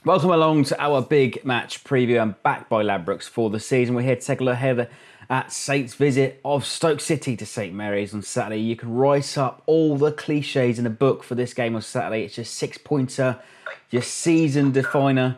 Welcome along to our big match preview. I'm back by Ladbrokes for the season. We're here to take a look ahead at Saints' visit of Stoke City to St Mary's on Saturday. You can write up all the cliches in the book for this game on Saturday. It's your six-pointer, your season definer.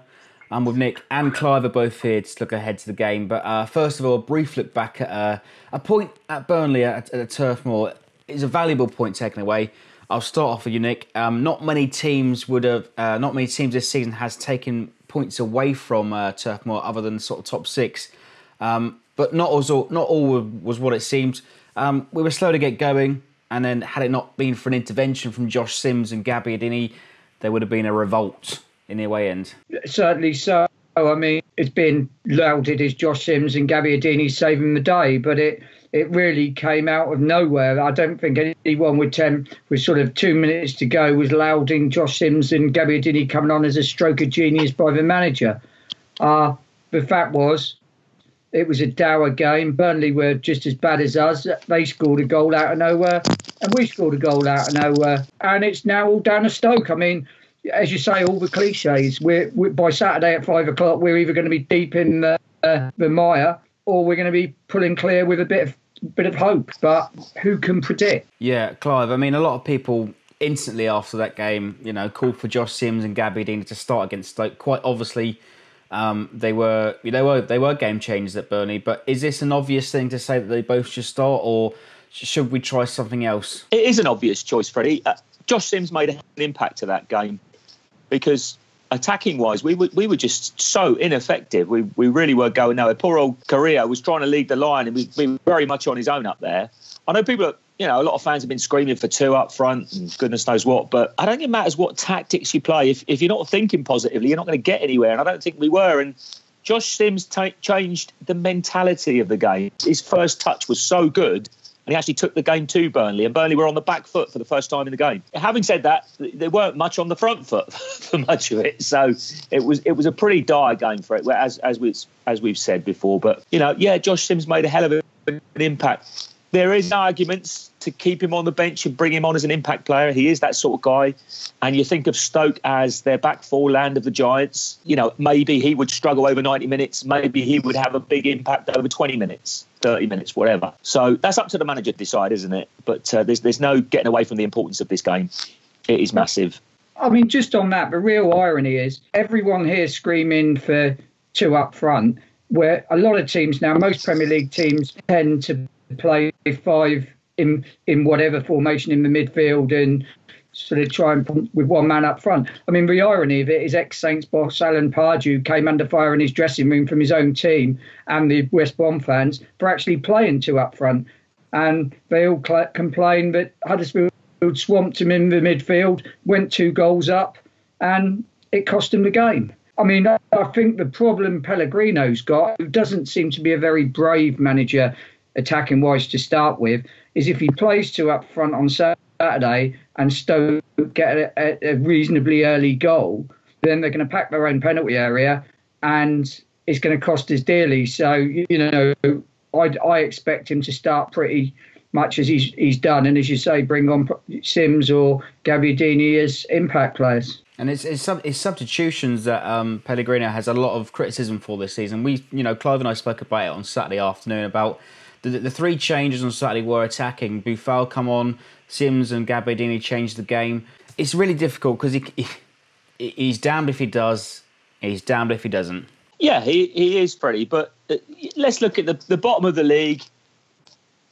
I'm with Nick and Clive are both here to look ahead to the game. But first of all, a brief look back at a point at Burnley at the Turf Moor. It's a valuable point taken away. I'll start off with you, Nick. Not many teams this season has taken points away from Turf Moor other than sort of top six. But not all was what it seemed. We were slow to get going, and then had it not been for an intervention from Josh Sims and Gabbiadini, there would have been a revolt in the away end. Certainly so. I mean, it's been lauded as Josh Sims and Gabbiadini saving the day, but it really came out of nowhere. I don't think anyone with sort of 2 minutes to go was lauding Josh Sims and Gabbiadini coming on as a stroke of genius by the manager. The fact was, it was a dour game. Burnley were just as bad as us. They scored a goal out of nowhere, and we scored a goal out of nowhere. And it's now all down to Stoke. I mean, as you say, all the cliches. We're by Saturday at 5 o'clock, we're either going to be deep in the mire, or we're going to be pulling clear with a bit of hope. But who can predict? Yeah, Clive. I mean, a lot of people instantly after that game, called for Josh Sims and Gabbiadini to start against Stoke. Quite obviously, they were game changers at Burnley. But is this an obvious thing to say that they both should start, or should we try something else? It is an obvious choice, Freddie. Josh Sims made an impact to that game because attacking-wise, we were just so ineffective. We really were going nowhere. Poor old Correa was trying to lead the line and we were very much on his own up there. I know people, a lot of fans have been screaming for two up front and goodness knows what, but I don't think it matters what tactics you play. If you're not thinking positively, you're not going to get anywhere, and I don't think we were. And Josh Sims changed the mentality of the game. His first touch was so good, and he actually took the game to Burnley, and Burnley were on the back foot for the first time in the game. Having said that, they weren't much on the front foot for much of it, so it was a pretty dire game for it, as we've said before. But Josh Sims made a hell of an impact. There is arguments to keep him on the bench and bring him on as an impact player. He is that sort of guy. And you think of Stoke as their back four, land of the Giants. Maybe he would struggle over 90 minutes. Maybe he would have a big impact over 20 minutes, 30 minutes, whatever. So that's up to the manager to decide, isn't it? But there's no getting away from the importance of this game. It is massive. I mean, just on that, the real irony is everyone here screaming for two up front, where a lot of teams now, most Premier League teams tend to play five in whatever formation in the midfield and sort of try and put with one man up front. I mean, the irony of it is ex-Saints boss Alan Pardew came under fire in his dressing room from his own team and the West Brom fans for actually playing two up front. And they all complained that Huddersfield swamped him in the midfield, went 2 goals up, and it cost him the game. I mean, I think the problem Pellegrino's got, who doesn't seem to be a very brave manager attacking wise to start with, is if he plays two up front on Saturday and Stoke get a reasonably early goal, then they're going to pack their own penalty area and it's going to cost us dearly. So, I expect him to start pretty much as he's done, and as you say, bring on Sims or Gabbiadini as impact players. And it's substitutions that Pellegrino has a lot of criticism for this season. Clive and I spoke about it on Saturday afternoon about the 3 changes on Saturday were attacking. Boufal come on, Sims and Gabbiadini changed the game. It's really difficult because he's damned if he does, he's damned if he doesn't. Yeah, he is, Freddie. But let's look at the bottom of the league.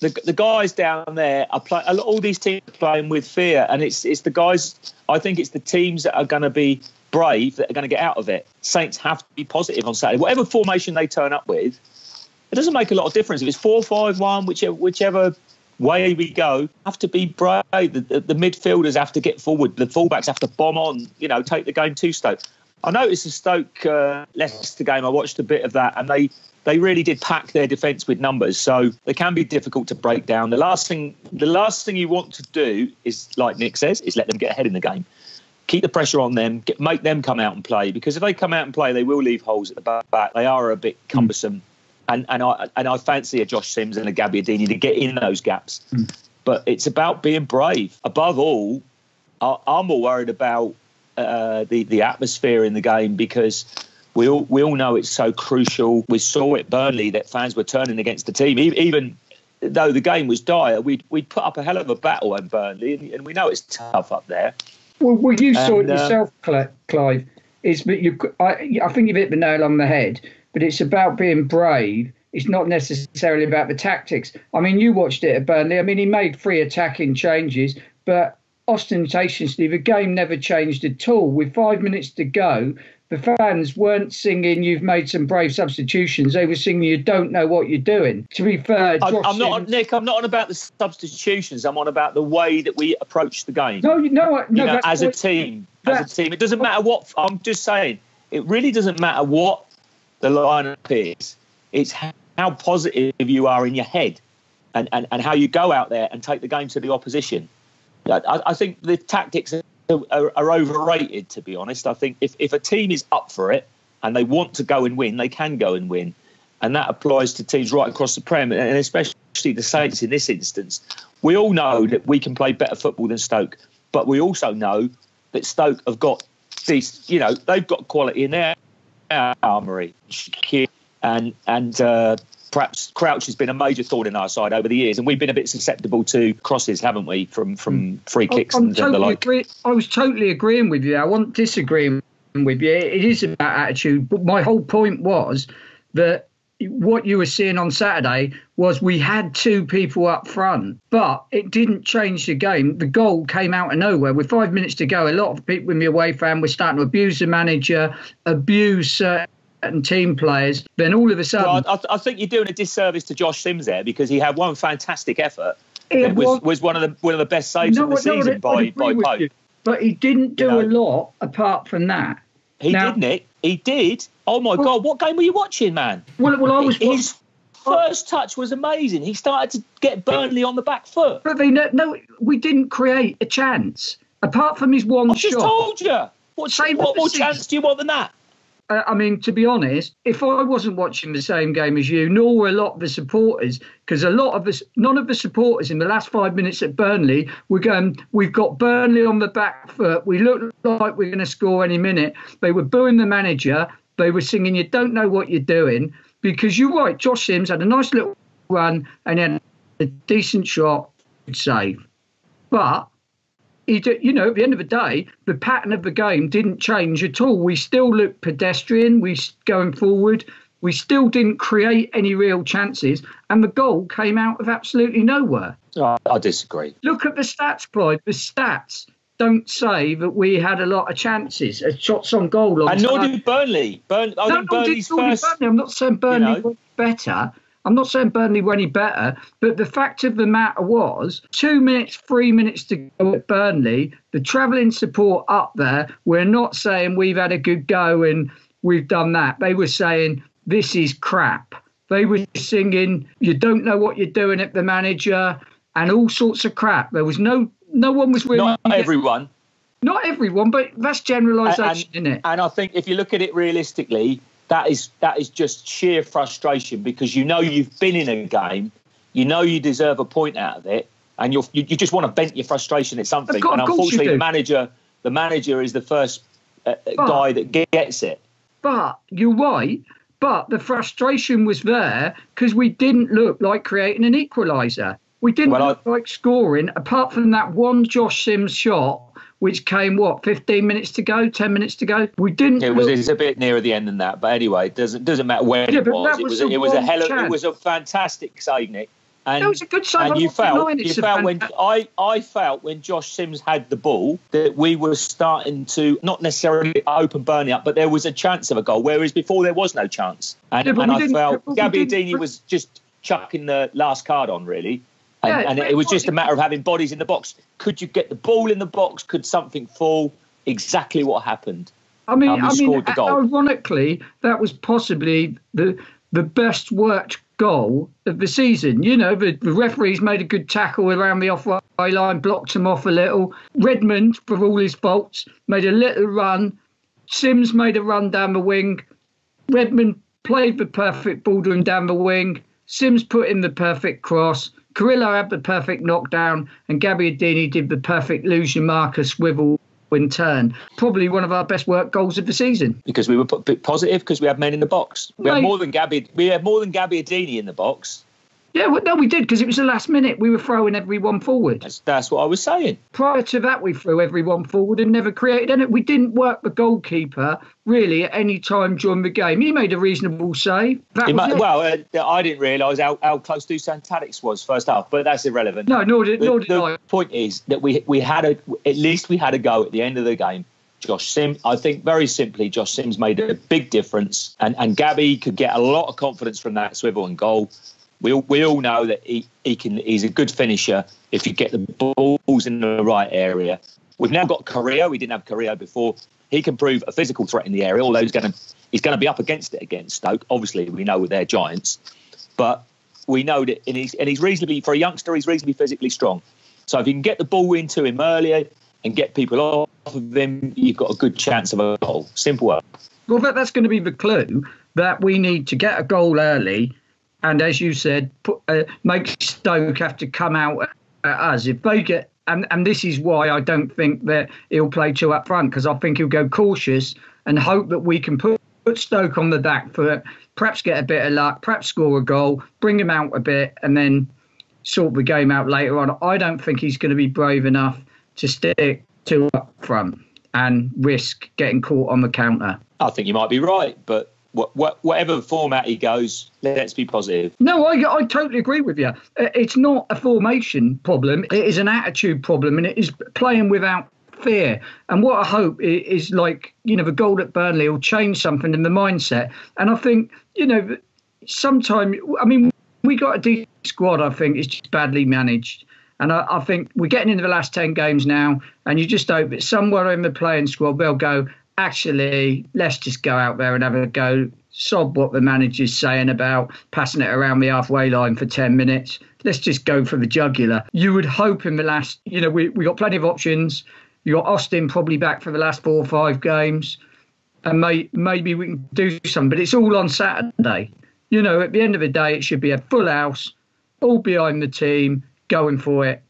The guys down there are playing. All these teams are playing with fear, and it's the guys. I think it's the teams that are going to be brave that are going to get out of it. Saints have to be positive on Saturday. Whatever formation they turn up with, it doesn't make a lot of difference. If it's 4-5-1, whichever way we go, have to be brave. The midfielders have to get forward. The fullbacks have to bomb on. Take the game to Stoke. I noticed the Stoke Leicester game. I watched a bit of that, and they really did pack their defence with numbers. So they can be difficult to break down. The last thing you want to do is, like Nick says, is let them get ahead in the game. Keep the pressure on them. Make them come out and play, because if they come out and play, they will leave holes at the back. They are a bit cumbersome. And I fancy a Josh Sims and a Gabbiadini to get in those gaps. But it's about being brave. Above all, I'm more worried about the atmosphere in the game, because we all know it's so crucial. We saw at Burnley that fans were turning against the team, even though the game was dire. We put up a hell of a battle in Burnley, and we know it's tough up there. Well, you saw it yourself, Clive. Is that I think you've hit the nail on the head. But it's about being brave. It's not necessarily about the tactics. I mean, you watched it at Burnley. I mean, he made 3 attacking changes, but ostentatiously, the game never changed at all. With 5 minutes to go, the fans weren't singing, "You've made some brave substitutions." They were singing, "You don't know what you're doing." To be fair, I'm not on about the substitutions. I'm on about the way that we approach the game. No. As a team, it doesn't matter what. I'm just saying, it really doesn't matter what the lineup is. It's how positive you are in your head, and how you go out there and take the game to the opposition. I think the tactics are overrated, to be honest. I think if a team is up for it and they want to go and win, they can go and win. And that applies to teams right across the Prem, and especially the Saints in this instance. We all know that we can play better football than Stoke, but we also know that Stoke have got these, they've got quality in their armoury. And perhaps Crouch has been a major thorn in our side over the years, and we've been a bit susceptible to crosses, haven't we, from free kicks and the like. I was totally agreeing with you. I wasn't disagreeing with you. It is about attitude, but my whole point was that what you were seeing on Saturday was we had 2 people up front, but it didn't change the game. The goal came out of nowhere. With 5 minutes to go, a lot of people in the away fan were starting to abuse the manager, abuse certain team players. Then all of a sudden... Well, I think you're doing a disservice to Josh Sims there, because he had one fantastic effort. It was one of the best saves of the season by Pope. But he didn't do a lot apart from that. He did. Oh my God! What game were you watching, man? Well, I was. His first touch was amazing. He started to get Burnley on the back foot. But we didn't create a chance apart from his one shot. I just told you. What more chance do you want than that? I mean, to be honest, if I wasn't watching the same game as you, nor were a lot of the supporters, because none of the supporters in the last 5 minutes at Burnley were going, "We've got Burnley on the back foot. We look like we're going to score any minute." They were booing the manager. They were singing, "You don't know what you're doing." Because you're right, Josh Sims had a nice little run and had a decent shot, save. But at the end of the day, the pattern of the game didn't change at all. We still looked pedestrian. Going forward. We still didn't create any real chances. And the goal came out of absolutely nowhere. I disagree. Look at the stats, Clive. The stats don't say that we had a lot of chances, shots on goal. And nor did Burnley. I think Burnley's first... I'm not saying Burnley was better. I'm not saying Burnley were any better, but the fact of the matter was 2 minutes, 3 minutes to go at Burnley, the travelling support up there, we're not saying we've had a good go and we've done that. They were saying, "This is crap." They were singing, "You don't know what you're doing" at the manager and all sorts of crap. There was no one was really... Not everyone. Not everyone, but that's generalisation, isn't it? And I think if you look at it realistically, that is just sheer frustration, because you've been in a game, you deserve a point out of it, and you just want to vent your frustration at something. And unfortunately, the manager is the first guy that gets it. But you're right. But the frustration was there because we didn't look like creating an equaliser. We didn't look like scoring, apart from that one Josh Sims shot, which came, 15 minutes to go, 10 minutes to go? We didn't. It's a bit nearer the end than that, but anyway, it doesn't matter when it was. It was a fantastic save, Nick. And it was a good save. And you felt when I felt when Josh Sims had the ball that we were starting to not necessarily open Burnley up, but there was a chance of a goal, whereas before there was no chance. And I felt Gabbiadini was just chucking the last card on, really. And it was just a matter of having bodies in the box. Could you get the ball in the box? Could something fall? Exactly what happened. I mean, ironically, that was possibly the best worked goal of the season. The referees made a good tackle around the off-right line, blocked him off a little. Redmond, for all his faults, made a little run. Sims made a run down the wing. Redmond played the perfect ball to him down the wing. Sims put in the perfect cross. Carrillo had the perfect knockdown, and Gabbiadini did the perfect lose your marker swivel in turn, probably one of our best work goals of the season. Because we were positive, because we had men in the box. We had more than Gabbiadini in the box. Yeah, well, no, we did, because it was the last minute. We were throwing everyone forward. That's what I was saying. Prior to that, we threw everyone forward and never created any. We didn't work the goalkeeper, really, at any time during the game. He made a reasonable save. I didn't realise how close to Santadix was first half, but that's irrelevant. No, nor did I. The point is that we had a go at the end of the game. Josh Sims, I think very simply, Josh Sims made a big difference, and Gabby could get a lot of confidence from that swivel and goal. We all know that he's a good finisher if you get the balls in the right area. We've now got Carrillo. We didn't have Carrillo before. He can prove a physical threat in the area, although he's going to be up against it against Stoke. Obviously, we know they're giants, but we know that, and he's reasonably, for a youngster, he's reasonably physically strong. So if you can get the ball into him earlier and get people off of him, you've got a good chance of a goal. Simple as. Well, that's going to be the clue, that we need to get a goal early. And as you said, make Stoke have to come out at us. If they get, and this is why I don't think that he'll play two up front, because I think he'll go cautious and hope that we can put Stoke on the back foot, perhaps get a bit of luck, perhaps score a goal, bring him out a bit, and then sort the game out later on. I don't think he's going to be brave enough to stick two up front and risk getting caught on the counter. I think you might be right, but whatever format he goes, let's be positive. No, I totally agree with you. It's not a formation problem. It is an attitude problem, and it is playing without fear. And what I hope is, like, the goal at Burnley will change something in the mindset. And I think, sometimes, we got a decent squad, I think. It's just badly managed. And I think we're getting into the last 10 games now, and you just hope that somewhere in the playing squad they'll go, actually, let's just go out there and have a go. Sod what the manager's saying about passing it around the halfway line for 10 minutes. Let's just go for the jugular. You would hope in the last, we got plenty of options. You got Austin probably back for the last 4 or 5 games. And maybe we can do something. But it's all on Saturday. At the end of the day, it should be a full house, all behind the team, going for it.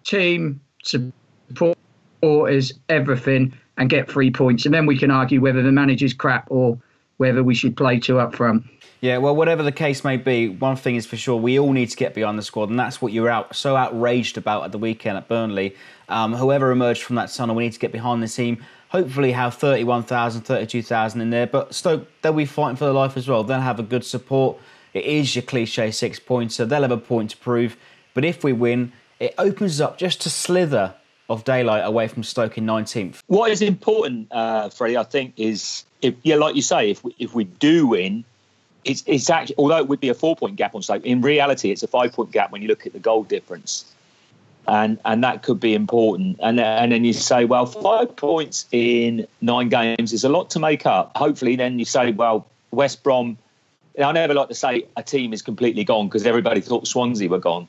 Team, supporters, everything, and get 3 points. And then we can argue whether the manager's crap or whether we should play two up front. Yeah, well, whatever the case may be, one thing is for sure, we all need to get behind the squad, and that's what you're so outraged about at the weekend at Burnley. Whoever emerged from that tunnel, we need to get behind the team. Hopefully have 31,000, 32,000 in there, but Stoke, they'll be fighting for their life as well. They'll have a good support. It is your cliche 6-pointer. They'll have a point to prove, but if we win, it opens up just a slither of daylight away from Stoke in 19th. What is important, Freddie, I think, is like you say, if we do win, it's actually, although it would be a 4-point gap on Stoke, in reality it's a 5-point gap when you look at the goal difference, and that could be important. And then you say, well, 5 points in 9 games is a lot to make up. Hopefully, then you say, well, West Brom. I never like to say a team is completely gone, because everybody thought Swansea were gone,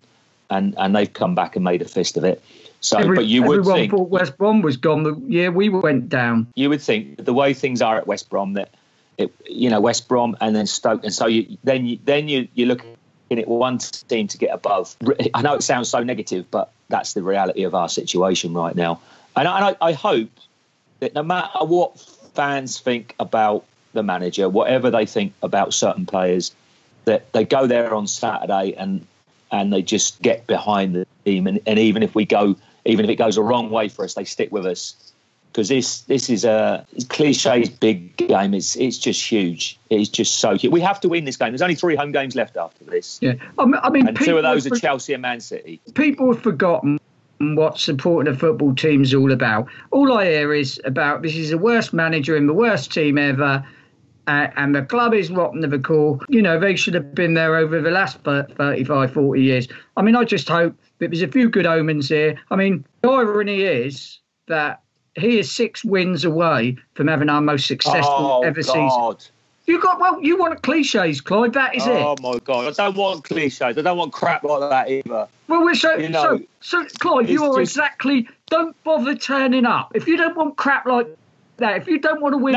and they've come back and made a fist of it. So, but you would think everyone thought West Brom was gone the year we went down. You would think that the way things are at West Brom, that West Brom and then Stoke, and so you're looking at one team to get above. I know it sounds so negative, but that's the reality of our situation right now. And I hope that no matter what fans think about the manager, whatever they think about certain players, that they go there on Saturday and they just get behind the team, and even if it goes the wrong way for us, they stick with us, because this is a cliche big game. It's just huge. It's just so huge. We have to win this game. There's only 3 home games left after this. Yeah, I mean, and 2 of those are Chelsea and Man City. People have forgotten what supporting a football team is all about. All I hear is about this is the worst manager in the worst team ever. And the club is rotten to the core. They should have been there over the last 35, 40 years. I just hope that there's a few good omens here. The irony is that he is 6 wins away from having our most successful season. You want cliches, Clive. That is it. Oh my God! I don't want cliches. I don't want crap like that either. Well, so Clive, you are exactly. Don't bother turning up if you don't want crap like that. If you don't want to win,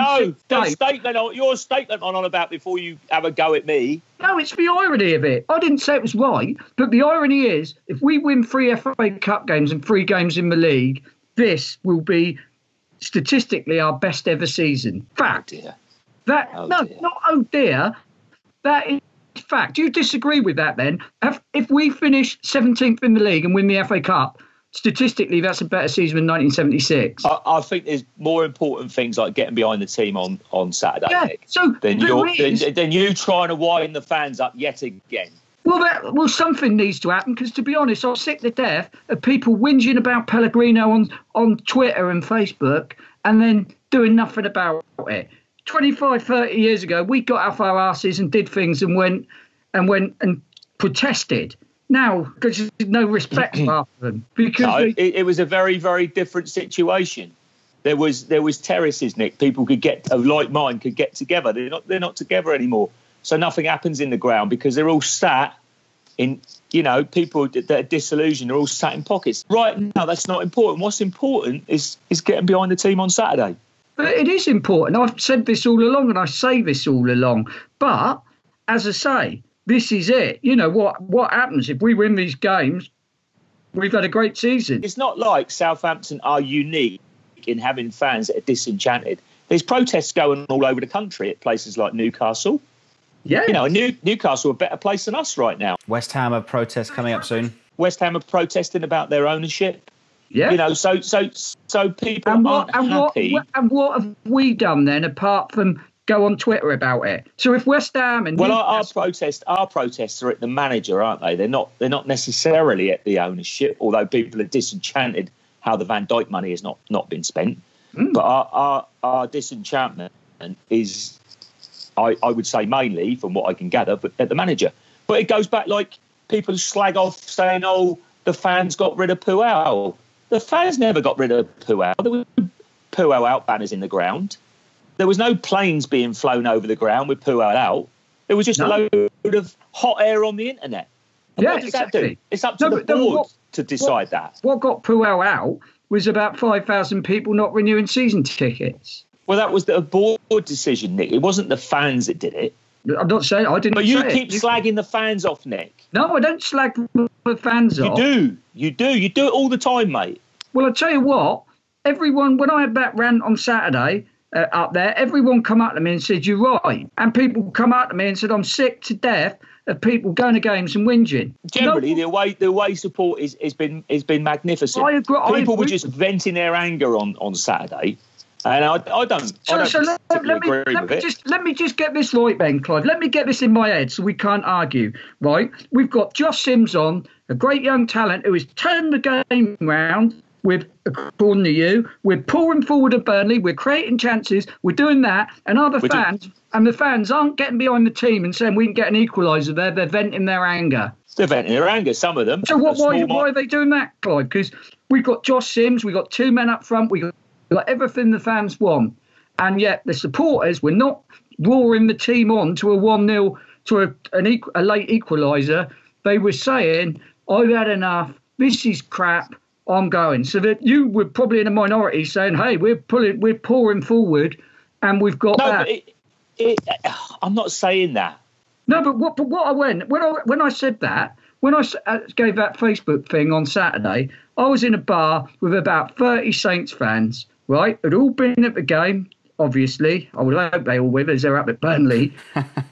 your statement on about before you have a go at me. No, it's the irony of it. I didn't say it was right, but the irony is, if we win 3 FA Cup games and 3 games in the league, this will be statistically our best ever season. Fact. Dear. That Oh, dear. not oh dear. That is fact. Do you disagree with that then? If we finish 17th in the league and win the FA Cup, statistically that's a better season than 1976. I think there's more important things like getting behind the team on Saturday, Yeah, Nick, so than there you trying to wind the fans up yet again. Well, something needs to happen because, to be honest, I'm sick to death of people whinging about Pellegrino on Twitter and Facebook and then doing nothing about it. 25, 30 years ago, we got off our asses and did things and went and protested. Now, because there's no respect for them. Because it was a very, very different situation. There was terraces, Nick. People could get of like mind could get together. They're not together anymore. So nothing happens in the ground because they're all sat in, people that are disillusioned are all sat in pockets. Right now, that's not important. What's important is getting behind the team on Saturday. But it is important. I've said this all along and I say this all along. But, as I say, this is it. What happens if we win these games? We've had a great season. It's not like Southampton are unique in having fans that are disenchanted. There's protests going all over the country at places like Newcastle. Yeah. Newcastle are a better place than us right now. West Ham have protests coming up soon. West Ham are protesting about their ownership. Yeah. So people aren't happy. What have we done then apart from go on Twitter about it? So if West Ham and our protests are at the manager, aren't they? They're not necessarily at the ownership, although people are disenchanted how the Van Dijk money has not been spent. But our disenchantment is, I would say, mainly from what I can gather, but at the manager. But it goes back like people slag off saying, "Oh, the fans got rid of Puel." The fans never got rid of Puel. There were Puel out banners in the ground. There was no planes being flown over the ground with Puel out. There was just a load of hot air on the internet. And what does that do? It's up to the board to decide that. What got Puel out was about 5,000 people not renewing season tickets. Well, that was the board decision, Nick. It wasn't the fans that did it. I'm not saying I didn't. But you keep slagging the fans off, Nick. No, I don't slag the fans off. You do it all the time, mate. Well, I'll tell you what. Everyone, when I had that rant on Saturday up there, everyone come up to me and said, "You're right." And people come up to me and said, "I'm sick to death of people going to games and whinging." Generally, the away support has been magnificent. I agree. People were just venting their anger on Saturday. And I don't agree with it. Let me just get this right, Ben, Clive. Let me get this in my head so we can't argue, right? We've got Josh Sims on, a great young talent who has turned the game round. According to you, we're pouring forward at Burnley, we're creating chances, we're doing that, and the fans aren't getting behind the team and saying we can get an equaliser there. They're venting their anger. They're venting their anger, some of them. So why are they doing that, Clive? Because we've got Josh Sims, we've got two men up front, we've got everything the fans want, and yet the supporters were not roaring the team on to a 1-0 to a late equaliser. They were saying, "I've had enough. This is crap. I'm going." So that you were probably in a minority saying, "Hey, we're pouring forward, and we've got that." I'm not saying that. No, but what I when I said that, when I gave that Facebook thing on Saturday, I was in a bar with about 30 Saints fans. Right, had all been at the game. Obviously, I would hope they all were, as they're up at Burnley,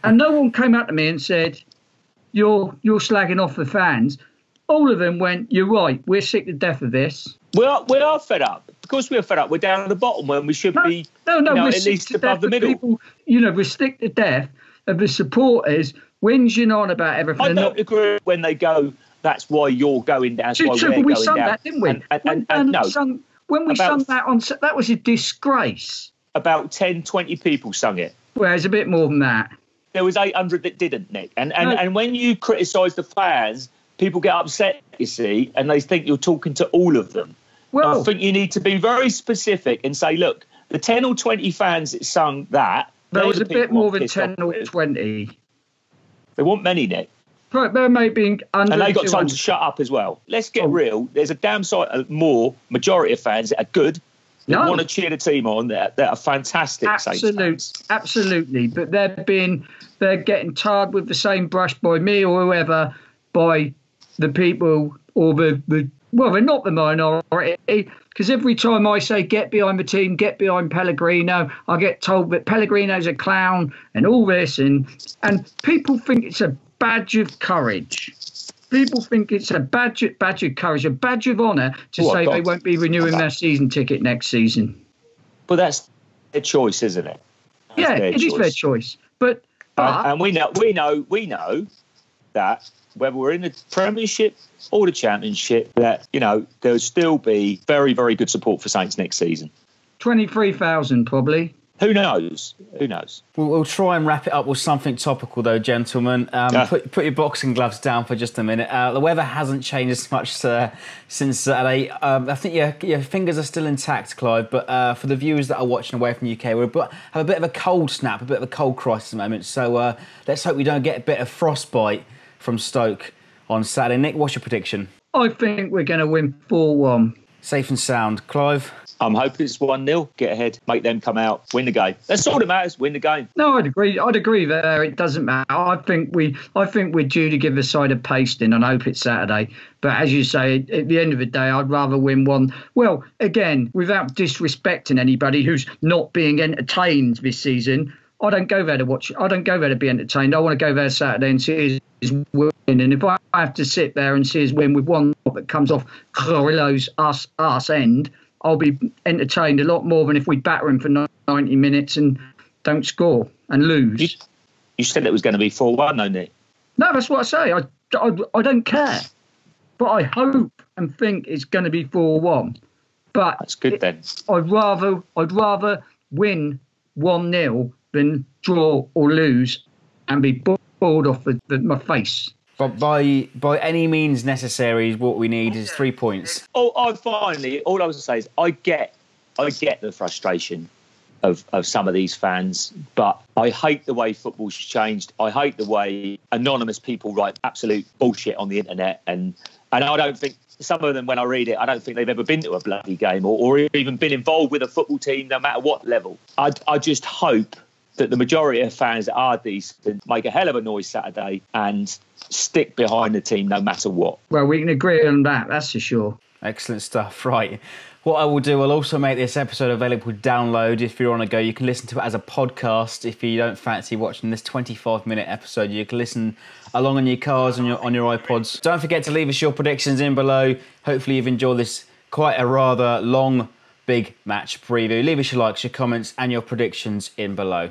and no one came up to me and said, "You're slagging off the fans." All of them went, "You're right. We're sick to death of this." We are fed up. Because we're fed up, we're down at the bottom when we should be we're at least above the middle. People, we're sick to death of the supporters whinging on about everything. I don't agree when they go, "That's why you're going down." That's why we're going we down. sung that, didn't we? When we sung that that was a disgrace. About 10, 20 people sung it. Well, it's a bit more than that. There was 800 that didn't, Nick. And when you criticise the fans, people get upset, you see, and they think you're talking to all of them. Well, I think you need to be very specific and say, look, the 10 or 20 fans that sung that... There was a bit more than 10 or 20. There weren't many, Nick. Right, there may be under. And they got told to shut up as well. Let's get real. There's a damn sight more majority of fans that are good, that want to cheer the team on, that are fantastic. Absolutely. But they're getting tarred with the same brush by me or whoever, by the people or the Well, they're not the minority, because every time I say get behind the team, get behind Pellegrino, I get told that Pellegrino's a clown and all this, and people think it's a badge of courage. People think it's a badge of courage, a badge of honour to say they won't be renewing their season ticket next season. But that's their choice, isn't it? It is their choice. But and we know that whether we're in the Premiership or the Championship, that there'll still be very, very good support for Saints next season. 23,000 probably. Who knows? We'll try and wrap it up with something topical, though, gentlemen. Put your boxing gloves down for just a minute. The weather hasn't changed as much since Saturday. I think your fingers are still intact, Clive, but for the viewers that are watching away from the UK, we have a bit of a cold snap, a bit of a cold crisis at the moment. So let's hope we don't get a bit of frostbite from Stoke on Saturday. Nick, what's your prediction? I think we're going to win 4-1. Safe and sound. Clive? I'm hoping it's 1-0. Get ahead, make them come out, win the game. That's all that matters. Win the game. No, I'd agree there. It doesn't matter. I think we're due to give the side a pasting, and I hope it's Saturday. But as you say, at the end of the day, I'd rather win one. Well, again, without disrespecting anybody who's not being entertained this season, I don't go there to watch. I don't go there to be entertained. I want to go there Saturday and see his win. And if I have to sit there and see his win with one that comes off Carrillo's arse end, I'll be entertained a lot more than if we batter him for 90 minutes and don't score and lose. You said it was going to be 4-1, though, Nick. No, that's what I say. I don't care. But I hope and think it's going to be 4-1. But that's good then. I'd rather win 1-0 than draw or lose and be bored off my face. But by any means necessary, what we need is 3 points. All I was going to say is I get the frustration of some of these fans, but I hate the way football's changed. I hate the way anonymous people write absolute bullshit on the internet, and I don't think some of them, when I read it, I don't think they've ever been to a bloody game or even been involved with a football team, no matter what level. I just hope that the majority of fans that are decent make a hell of a noise Saturday and stick behind the team no matter what. Well, we can agree on that, that's for sure. Excellent stuff. Right. What I will do, I'll also make this episode available to download. If you're on a go, you can listen to it as a podcast. If you don't fancy watching this 25-minute episode, you can listen along in your cars and on your iPods. Don't forget to leave us your predictions in below. Hopefully you've enjoyed this quite a rather long, big match preview. Leave us your likes, your comments and your predictions in below.